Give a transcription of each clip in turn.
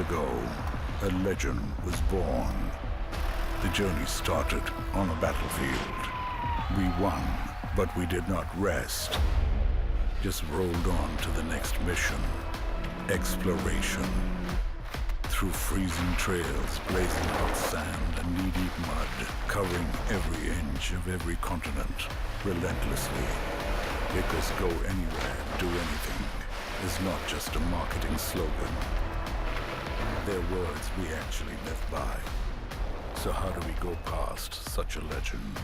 ago, a legend was born. The journey started on a battlefield. We won, but we did not rest. Just rolled on to the next mission. Exploration. Through freezing trails, blazing hot sand, and knee-deep mud, covering every inch of every continent, relentlessly. Because go anywhere, do anything, is not just a marketing slogan. They're words we actually live by. So how do we go past such a legend?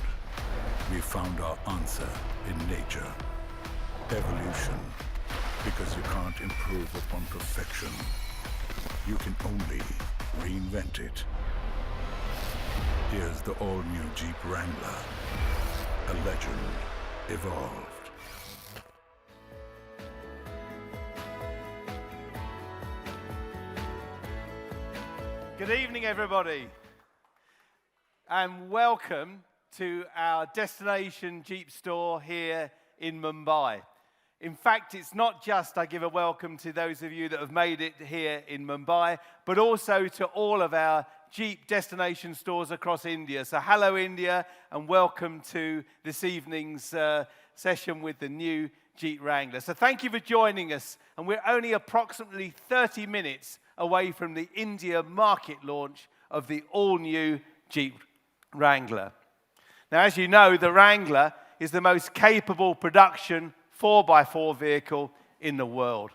We found our answer in nature. Evolution. Because you can't improve upon perfection. You can only reinvent it. Here's the all-new Jeep Wrangler. A legend evolved. Good evening, everybody, and welcome to our destination Jeep store here in Mumbai. In fact, it's not just I give a welcome to those of you that have made it here in Mumbai, but also to all of our Jeep destination stores across India. So hello, India, and welcome to this evening's session with the new Jeep Wrangler. So thank you for joining us, and we're only approximately 30 minutes away from the India market launch of the all-new Jeep Wrangler. Now, as you know, the Wrangler is the most capable production 4x4 vehicle in the world.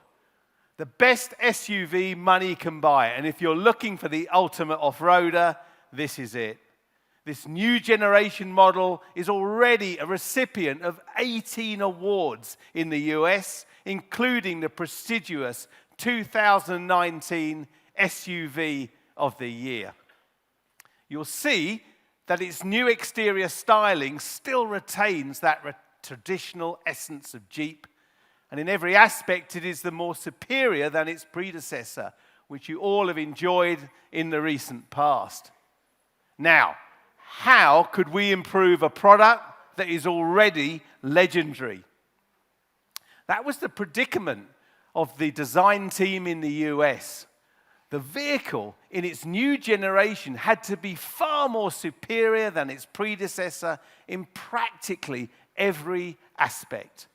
The best SUV money can buy, and if you're looking for the ultimate off-roader, this is it. This new generation model is already a recipient of 18 awards in the US, including the prestigious 2019 SUV of the Year. You'll see that its new exterior styling still retains that traditional essence of Jeep, and in every aspect it is the more superior than its predecessor, which you all have enjoyed in the recent past. Now, how could we improve a product that is already legendary? That was the predicament of the design team in the US. The vehicle in its new generation had to be far more superior than its predecessor in practically every aspect.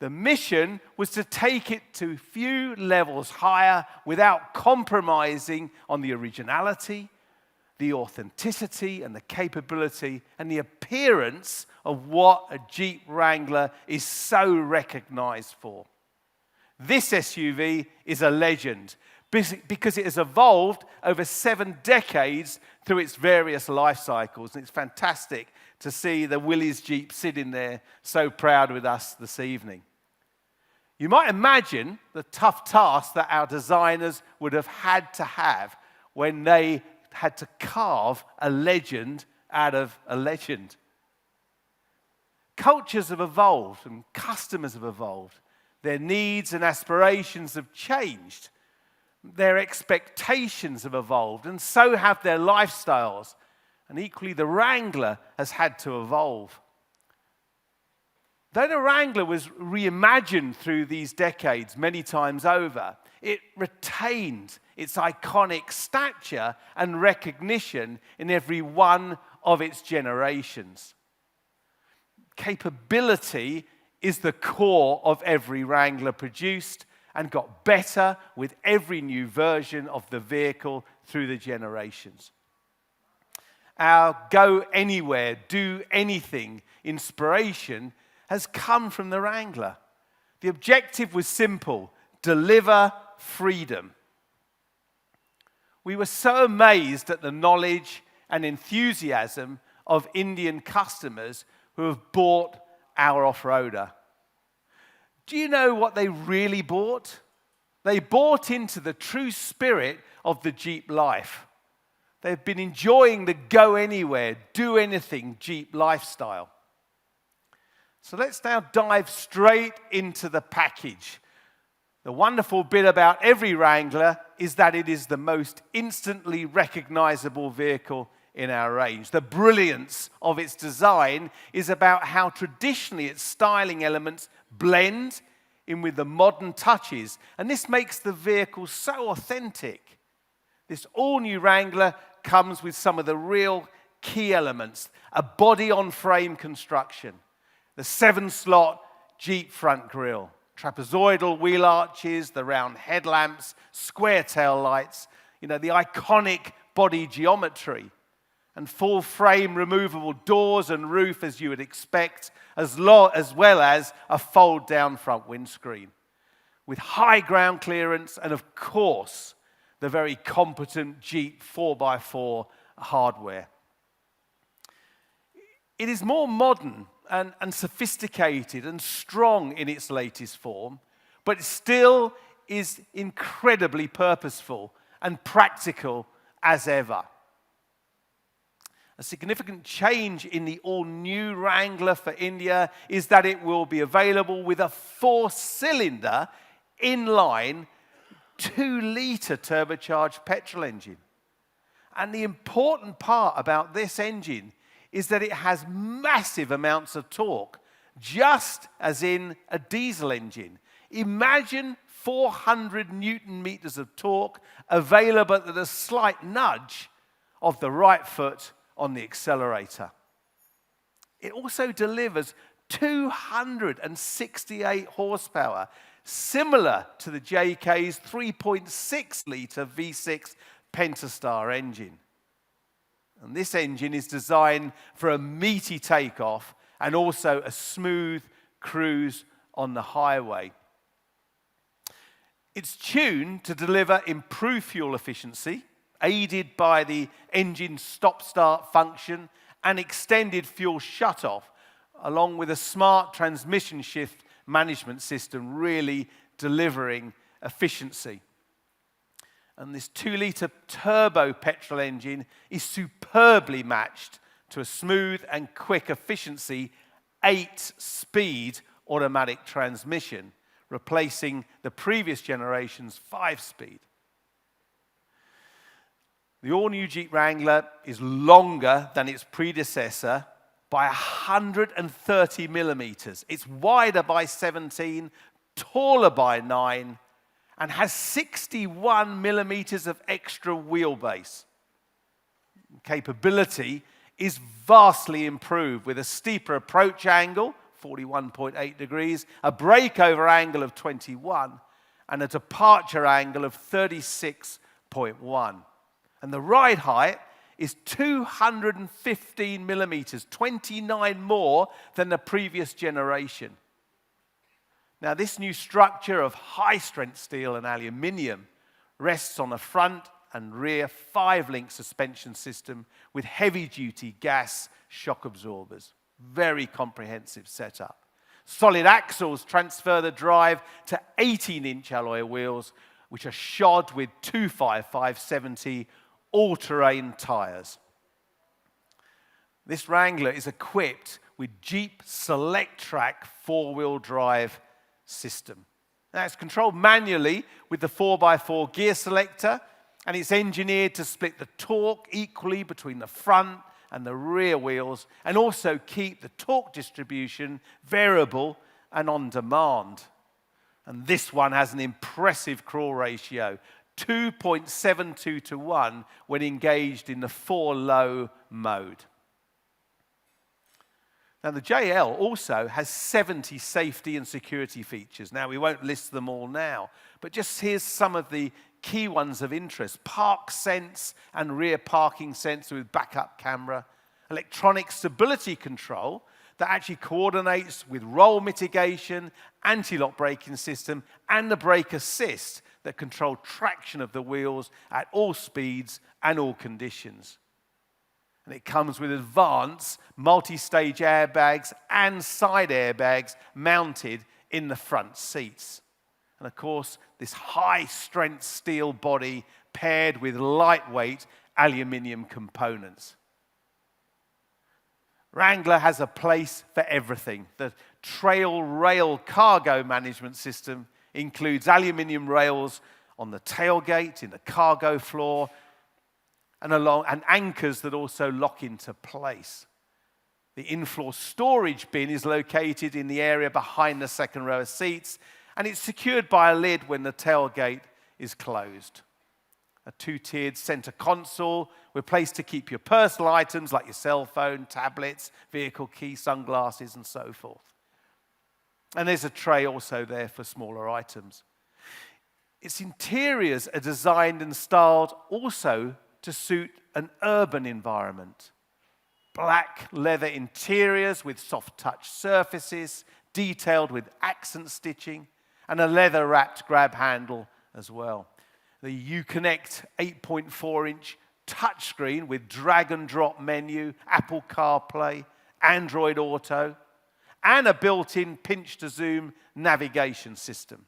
The mission was to take it to a few levels higher without compromising on the originality, the authenticity, and the capability and the appearance of what a Jeep Wrangler is so recognized for. This SUV is a legend because it has evolved over 7 decades through its various life cycles. And it's fantastic to see the Willys Jeep sitting there so proud with us this evening. You might imagine the tough task that our designers would have had to have when they had to carve a legend out of a legend. Cultures have evolved and customers have evolved. Their needs and aspirations have changed. Their expectations have evolved, and so have their lifestyles. And equally, the Wrangler has had to evolve. Though the Wrangler was reimagined through these decades many times over, it retained its iconic stature and recognition in every one of its generations. Capability is the core of every Wrangler produced and got better with every new version of the vehicle through the generations. Our go anywhere, do anything inspiration has come from the Wrangler. The objective was simple: deliver freedom. We were so amazed at the knowledge and enthusiasm of Indian customers who have bought our off-roader. Do you know what they really bought? They bought into the true spirit of the Jeep life. They've been enjoying the go anywhere, do anything Jeep lifestyle. So let's now dive straight into the package. The wonderful bit about every Wrangler is that it is the most instantly recognizable vehicle in our range. The brilliance of its design is about how traditionally its styling elements blend in with the modern touches, and this makes the vehicle so authentic. This all-new Wrangler comes with some of the real key elements. A body-on-frame construction, the 7-slot Jeep front grille, trapezoidal wheel arches, the round headlamps, square tail lights, the iconic body geometry, and full-frame removable doors and roof as you would expect, as well as a fold-down front windscreen, with high ground clearance and, of course, the very competent Jeep 4x4 hardware. It is more modern and sophisticated and strong in its latest form, but it still is incredibly purposeful and practical as ever. A significant change in the all-new Wrangler for India is that it will be available with a 4-cylinder inline 2-litre turbocharged petrol engine. And the important part about this engine is that it has massive amounts of torque, just as in a diesel engine. Imagine 400 Newton meters of torque available at a slight nudge of the right foot on the accelerator. It also delivers 268 horsepower, similar to the JK's 3.6-litre V6 Pentastar engine. And this engine is designed for a meaty takeoff and also a smooth cruise on the highway. It's tuned to deliver improved fuel efficiency, aided by the engine stop-start function and extended fuel shutoff, along with a smart transmission shift management system really delivering efficiency. And this 2-litre turbo petrol engine is superbly matched to a smooth and quick efficiency 8-speed automatic transmission, replacing the previous generation's 5-speed. The all-new Jeep Wrangler is longer than its predecessor by 130 millimeters. It's wider by 17, taller by 9, and has 61 millimeters of extra wheelbase. Capability is vastly improved with a steeper approach angle, 41.8 degrees, a breakover angle of 21, and a departure angle of 36.1. And the ride height is 215 millimeters, 29 more than the previous generation. Now, this new structure of high-strength steel and aluminium rests on a front and rear 5-link suspension system with heavy-duty gas shock absorbers. Very comprehensive setup. Solid axles transfer the drive to 18-inch alloy wheels, which are shod with 255/70 all-terrain tires. This Wrangler is equipped with Jeep Select Track 4-wheel drive system. Now, it's controlled manually with the 4x4 gear selector, and it's engineered to split the torque equally between the front and the rear wheels, and also keep the torque distribution variable and on demand. And this one has an impressive crawl ratio, 2.72 to 1 when engaged in the 4-low mode. Now, the JL also has 70 safety and security features. Now, we won't list them all now, but just here's some of the key ones of interest. Park Sense and rear parking sensor with backup camera. Electronic stability control that actually coordinates with roll mitigation, anti-lock braking system, and the brake assist that control traction of the wheels at all speeds and all conditions. And it comes with advanced multi-stage airbags and side airbags mounted in the front seats. And of course, this high-strength steel body paired with lightweight aluminium components. Wrangler has a place for everything. The Trail Rail cargo management system includes aluminium rails on the tailgate, in the cargo floor, and anchors that also lock into place. The in-floor storage bin is located in the area behind the second row of seats, and it's secured by a lid when the tailgate is closed. a two-tiered center console with a place to keep your personal items like your cell phone, tablets, vehicle key, sunglasses, and so forth. And there's a tray also there for smaller items. Its interiors are designed and styled also to suit an urban environment. Black leather interiors with soft touch surfaces, detailed with accent stitching, and a leather-wrapped grab handle as well. The Uconnect 8.4-inch touchscreen with drag-and-drop menu, Apple CarPlay, Android Auto, and a built-in pinch-to-zoom navigation system.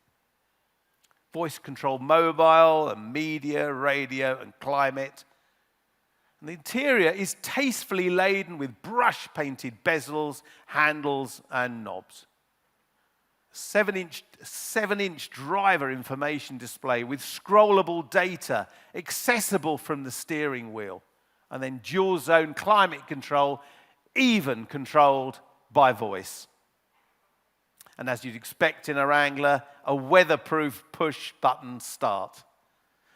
Voice-controlled mobile and media, radio, and climate. And the interior is tastefully laden with brush-painted bezels, handles, and knobs. 7-inch driver information display with scrollable data accessible from the steering wheel. And then dual-zone climate control, even controlled by voice. And as you'd expect in a Wrangler, a weatherproof push-button start.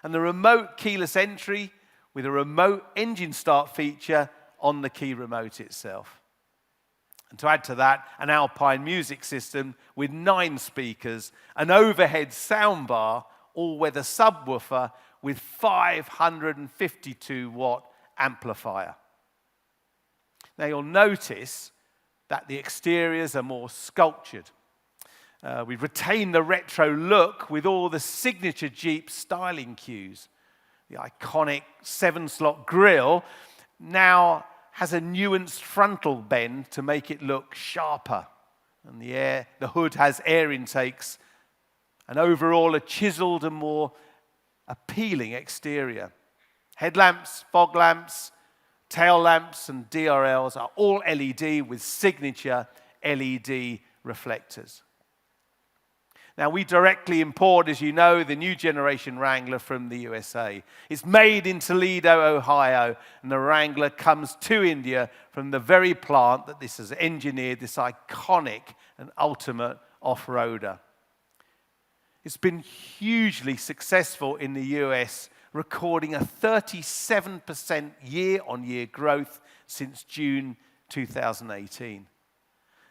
And the remote keyless entry with a remote engine start feature on the key remote itself. And to add to that, an Alpine music system with 9 speakers, an overhead soundbar, all-weather subwoofer with 552-watt amplifier. Now you'll notice that the exteriors are more sculptured. We've retained the retro look with all the signature Jeep styling cues. The iconic 7-slot grille now has a nuanced frontal bend to make it look sharper. And the hood has air intakes, and overall a chiseled and more appealing exterior. Headlamps, fog lamps, tail lamps, and DRLs are all LED with signature LED reflectors. Now, we directly import, as you know, the new generation Wrangler from the USA. It's made in Toledo, Ohio, and the Wrangler comes to India from the very plant that this has engineered, this iconic and ultimate off-roader. It's been hugely successful in the US, recording a 37% year-on-year growth since June 2018.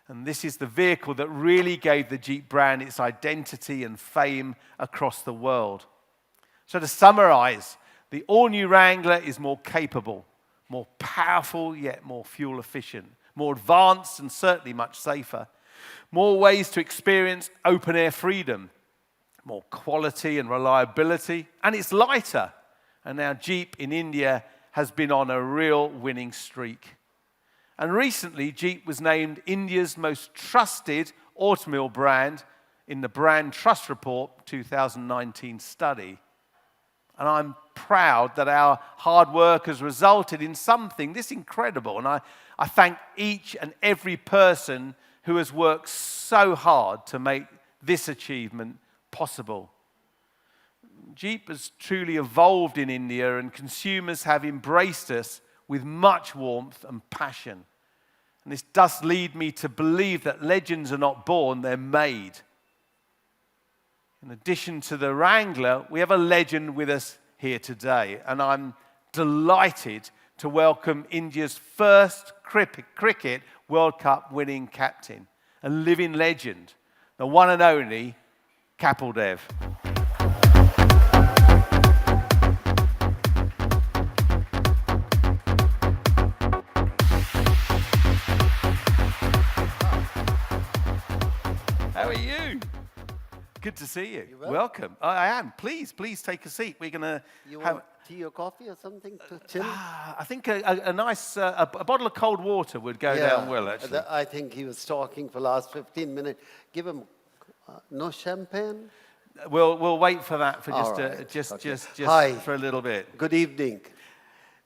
And this is the vehicle that really gave the Jeep brand its identity and fame across the world. So to summarize, the all-new Wrangler is more capable, more powerful yet more fuel efficient, more advanced and certainly much safer, more ways to experience open-air freedom, more quality and reliability, and it's lighter. And now Jeep in India has been on a real winning streak. And recently, Jeep was named India's most trusted automobile brand in the Brand Trust Report 2019 study. And I'm proud that our hard work has resulted in something this incredible. And I thank each and every person who has worked so hard to make this achievement possible. Jeep has truly evolved in India, and consumers have embraced us with much warmth and passion. And this does lead me to believe that legends are not born, they're made. In addition to the Wrangler, we have a legend with us here today, and I'm delighted to welcome India's first cricket World Cup winning captain, a living legend, the one and only Kapil Dev. How are you? Good to see you. You well? Welcome. I am. Please take a seat. We're going to have... Want tea or coffee or something to chill? I think a nice a bottle of cold water would go down well, actually. I think he was talking for the last 15 minutes. Give him no champagne? We'll wait for that for just Hi. for a little bit. Good evening.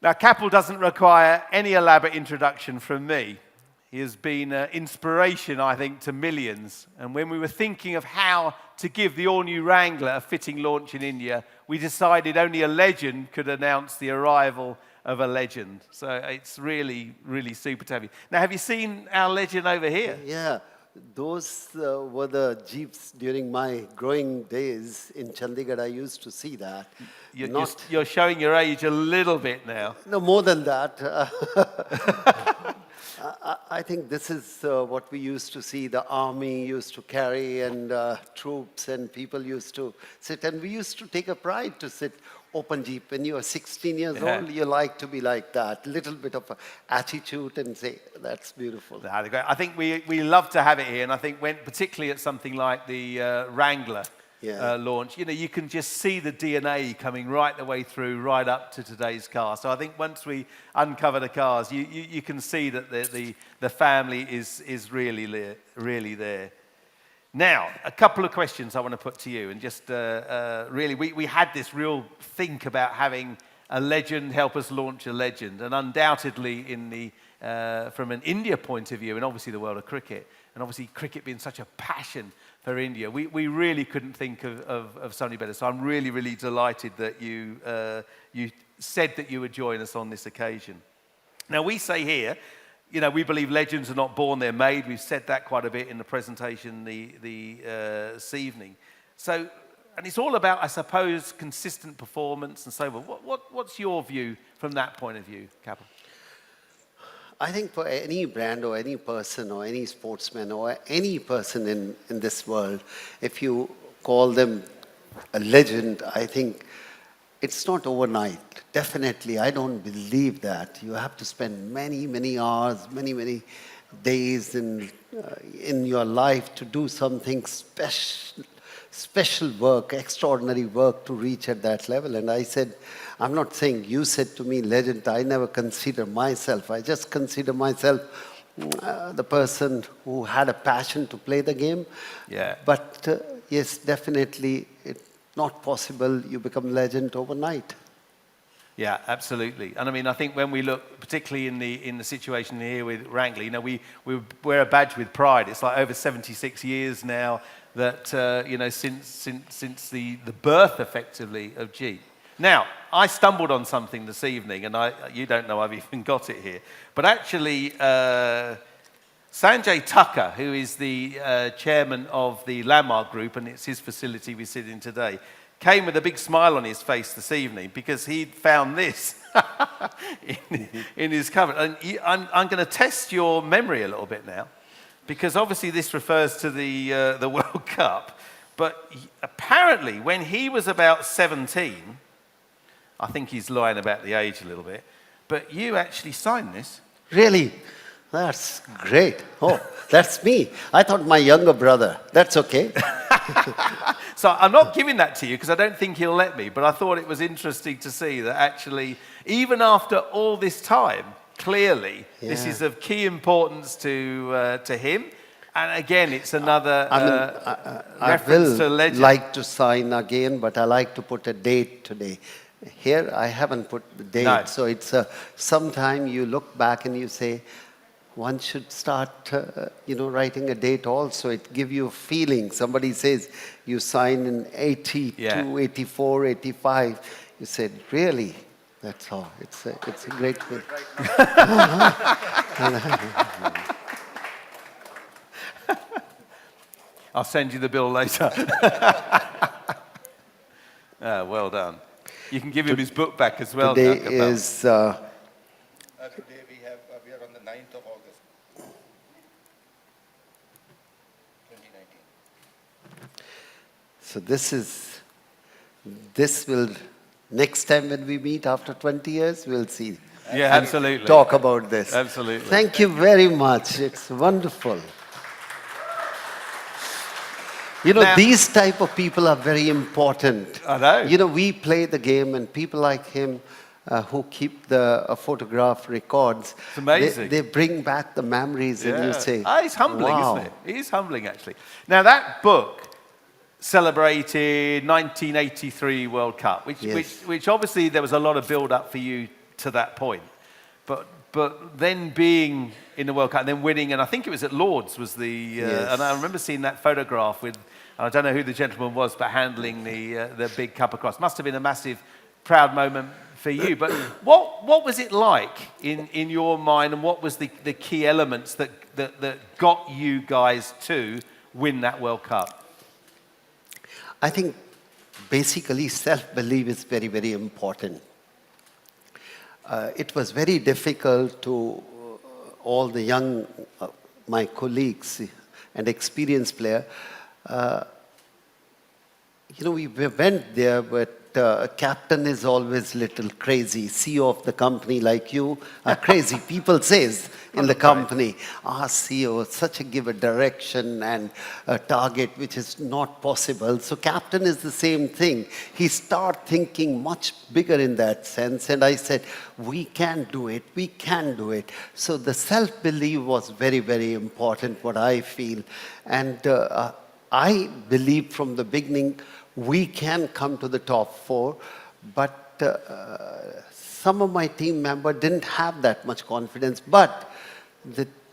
Now, Kapil doesn't require any elaborate introduction from me. He has been an inspiration, I think, to millions. And when we were thinking of how to give the all-new Wrangler a fitting launch in India, we decided only a legend could announce the arrival of a legend. So it's really, really super to have you. Now, have you seen our legend over here? Yeah, those were the jeeps during my growing days in Chandigarh. I used to see that. You're showing your age a little bit now. No, more than that. I think this is what we used to see. The army used to carry, and troops and people used to sit. And we used to take a pride to sit open jeep. When you are 16 years old, you like to be like that. Little bit of a attitude and say, that's beautiful. I think we love to have it here, and I think particularly at something like the Wrangler launch, you can just see the DNA coming right the way through, right up to today's car. So I think once we uncover the cars, you can see that the family is really there. Now, a couple of questions I want to put to you, and just really, we had this real think about having a legend help us launch a legend, and undoubtedly from an India point of view, and obviously the world of cricket, and obviously cricket being such a passion for India, we really couldn't think of somebody better. So I'm really, really delighted that you said that you would join us on this occasion. Now, we say here, we believe legends are not born, they're made. We've said that quite a bit in the presentation this evening. So, and it's all about, I suppose, consistent performance and so forth. What's your view from that point of view, Kapil? I think for any brand or any person or any sportsman or any person in this world, if you call them a legend, I think it's not overnight. Definitely, I don't believe that. You have to spend many, many hours, many, many days in your life to do something special work, extraordinary work to reach at that level. And I said, I'm not saying you said to me, legend. I never consider myself. I just consider myself the person who had a passion to play the game. Yeah. But yes, definitely, it's not possible you become legend overnight. Yeah, absolutely. And I mean, I think when we look, particularly in the situation here with Wrangler, we wear a badge with pride. It's like over 76 years now that since the birth, effectively, of Jeep. Now, I stumbled on something this evening, and you don't know I've even got it here, but actually, Sanjay Tucker, who is the chairman of the Landmark Group, and it's his facility we sit in today, came with a big smile on his face this evening because he'd found this in his cupboard. And I'm going to test your memory a little bit now, because obviously this refers to the World Cup. But apparently, when he was about 17, I think he's lying about the age a little bit, but you actually signed this. Really? That's great. Oh, that's me. I thought my younger brother. That's okay. So I'm not giving that to you because I don't think he'll let me, but I thought it was interesting to see that actually, even after all this time, clearly, this is of key importance to him. And again, it's another reference to legend. I will like to sign again, but I like to put a date today. Here, I haven't put the date. No. So it's sometime you look back and you say, one should start, writing a date also. It gives you a feeling. Somebody says you signed in 82, 84, 85. You said, really? That's all. It's a great thing. I'll send you the bill later. Well done. You can give him his book back as well. Today is... Today we are on the 9th of August, 2019. So this will, next time when we meet after 20 years, we'll see. Yeah, absolutely. Talk about this. Absolutely. Thank you very much. It's wonderful. Now, these type of people are very important. I know. We play the game, and people like him who keep the photograph records. It's amazing. They bring back the memories, and you say, it's humbling, wow. Isn't it? It is humbling, actually. Now, that book celebrated 1983 World Cup, which obviously there was a lot of build-up for you to that point. But then being in the World Cup and then winning, and I think it was at Lord's was the, and I remember seeing that photograph with, I don't know who the gentleman was, but handling the big cup across. Must have been a massive, proud moment for you. But what was it like in your mind, and what was the key elements that got you guys to win that World Cup? I think basically self-belief is very, very important. It was very difficult to all the young, my colleagues and experienced player. We went there, but captain is always little crazy. CEO of the company like you are crazy. People says in the company, CEO, such a give a direction and a target which is not possible. So captain is the same thing. He start thinking much bigger in that sense. And I said, we can do it. We can do it. So the self-belief was very, very important, what I feel. And I believe from the beginning, we can come to the top 4, but some of my team members didn't have that much confidence. But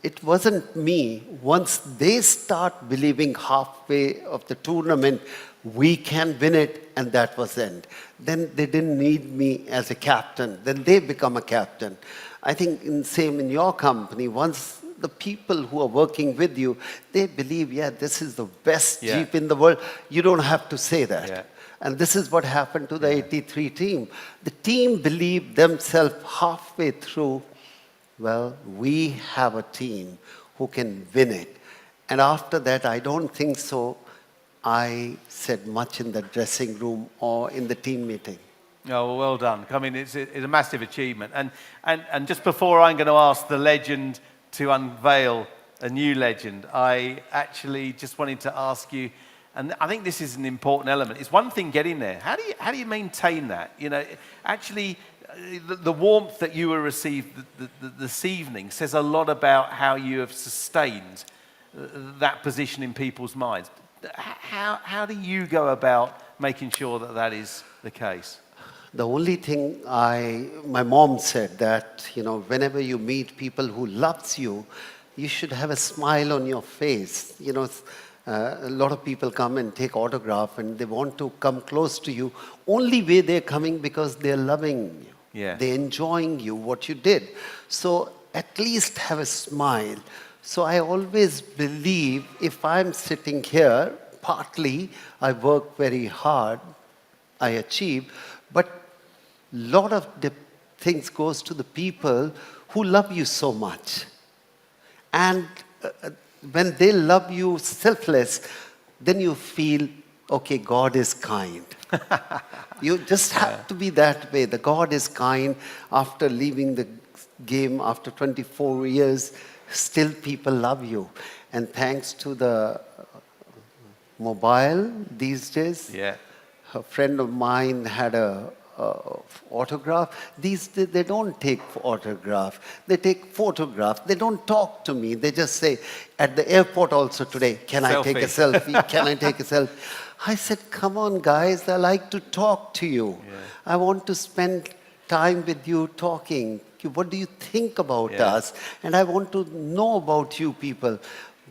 it wasn't me. Once they start believing halfway of the tournament, we can win it, and that was the end. Then they didn't need me as a captain. Then they become a captain. I think same in your company. Once the people who are working with you, they believe, this is the best Jeep in the world. You don't have to say that. Yeah. And this is what happened to the 83 team. The team believed themselves halfway through, we have a team who can win it. And after that, I don't think so I said much in the dressing room or in the team meeting. Oh, well done. I mean, it's a massive achievement. And just before I'm going to ask the legend to unveil a new legend, I actually just wanted to ask you, and I think this is an important element. It's one thing getting there. How do you maintain that? Actually, the warmth that you will receive this evening says a lot about how you have sustained that position in people's minds. How do you go about making sure that that is the case? The only thing my mom said that, whenever you meet people who loves you, you should have a smile on your face. A lot of people come and take autograph and they want to come close to you. Only way they're coming because they're loving you. Yeah. They're enjoying you, what you did. So at least have a smile. So I always believe if I'm sitting here, partly I work very hard, I achieve, but a lot of the things goes to the people who love you so much. And when they love you selfless, then you feel, okay, God is kind. You just have to be that way. The God is kind. After leaving the game, after 24 years, still people love you. And thanks to the mobile these days, a friend of mine had a autograph. They don't take autograph. They take photograph. They don't talk to me. They just say, at the airport also today, can I take a selfie? Can I take a selfie? I said, come on, guys. I like to talk to you. Yeah. I want to spend time with you talking. What do you think about us? And I want to know about you people.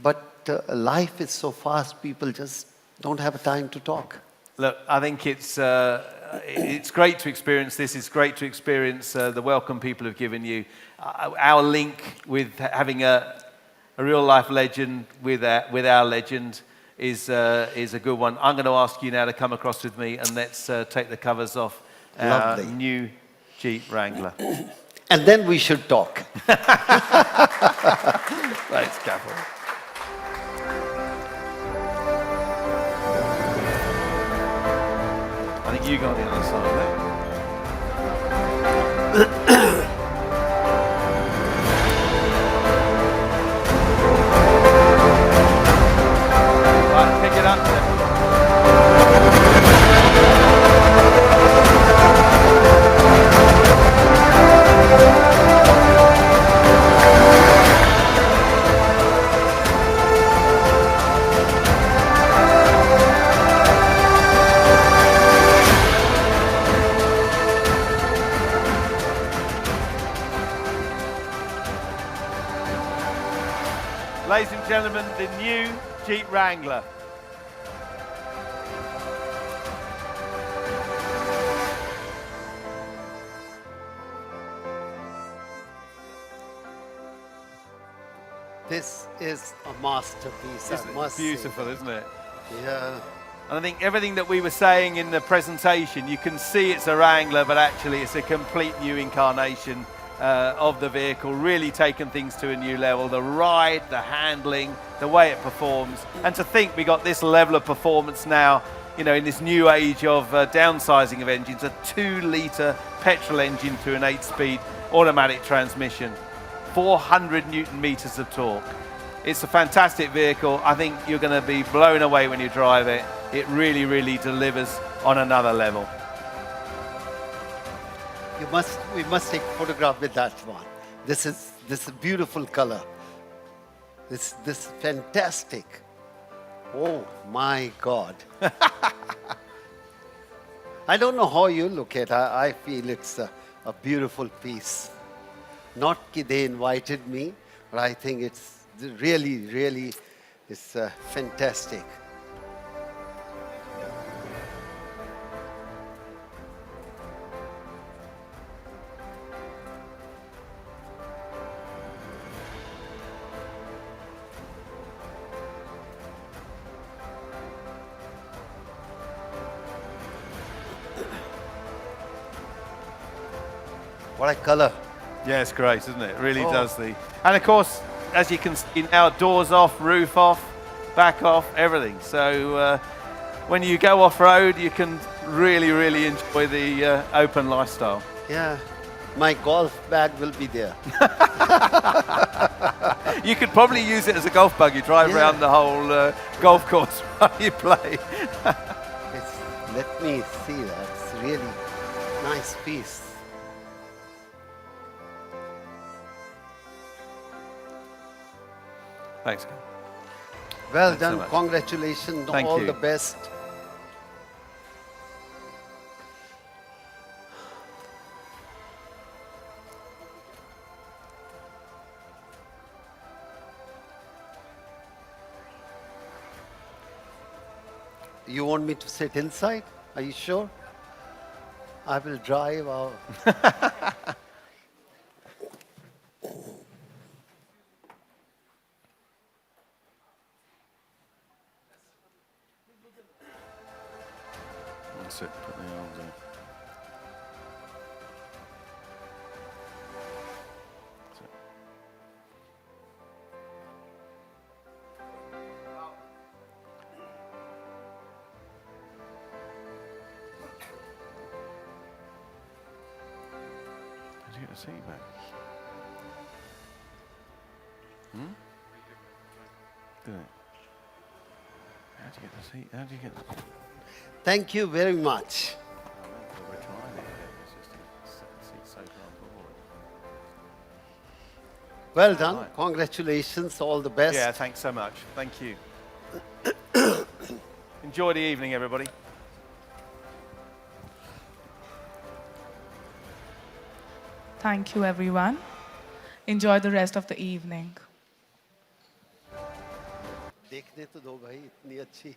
But life is so fast, people just don't have time to talk. Look, I think it's great to experience this. It's great to experience the welcome people have given you. Our link with having a real-life legend with our legend is a good one. I'm going to ask you now to come across with me and let's take the covers off our new Jeep Wrangler. And then we should talk. Thanks, Gaffer. I think you got the other side there. Right, pick it up. Ladies and gentlemen, the new Jeep Wrangler. This is a masterpiece, It's I must beautiful, say. isn't it? Yeah. And I think everything that we were saying in the presentation, you can see it's a Wrangler, but actually it's a complete new incarnation of the vehicle, really taken things to a new level. The ride, the handling, the way it performs. And to think we got this level of performance now, you know, in this new age of downsizing of engines, a 2-litre petrol engine to an 8-speed automatic transmission, 400 Newton meters of torque. It's a fantastic vehicle. I think you're going to be blown away when you drive it. It really, really delivers on another level. We must take a photograph with that one. This is a beautiful color. This is fantastic. Oh my God. I don't know how you look at it. I feel it's a beautiful piece. Not that they invited me, but I think it's really, really is fantastic. What a color. Yeah, it's great, isn't it? It really Oh. does. And of course, as you can see now, doors off, roof off, back off, everything. So when you go off-road, you can really, really enjoy the open lifestyle. Yeah. My golf bag will be there. You could probably use it as a golf buggy, drive Yeah. around the whole golf course while you play. Let me see that. It's really nice piece. Thanks, Ken. Well Thanks so done. much. Congratulations. Thank All you. the best. You want me to sit inside? Are you sure? I will drive out. That's it. Put the arms in. That's it. How'd you get the seat back? Did it? How'd you get the seat? How'd you get the... Thank you very much. We're trying it. It's just a seat so far forward. Well done. Right. Congratulations. All the best. Yeah, thanks so much. Thank you. Enjoy the evening, everybody. Thank you, everyone. Enjoy the rest of the evening. देखने तो दो भाई इतनी अच्छी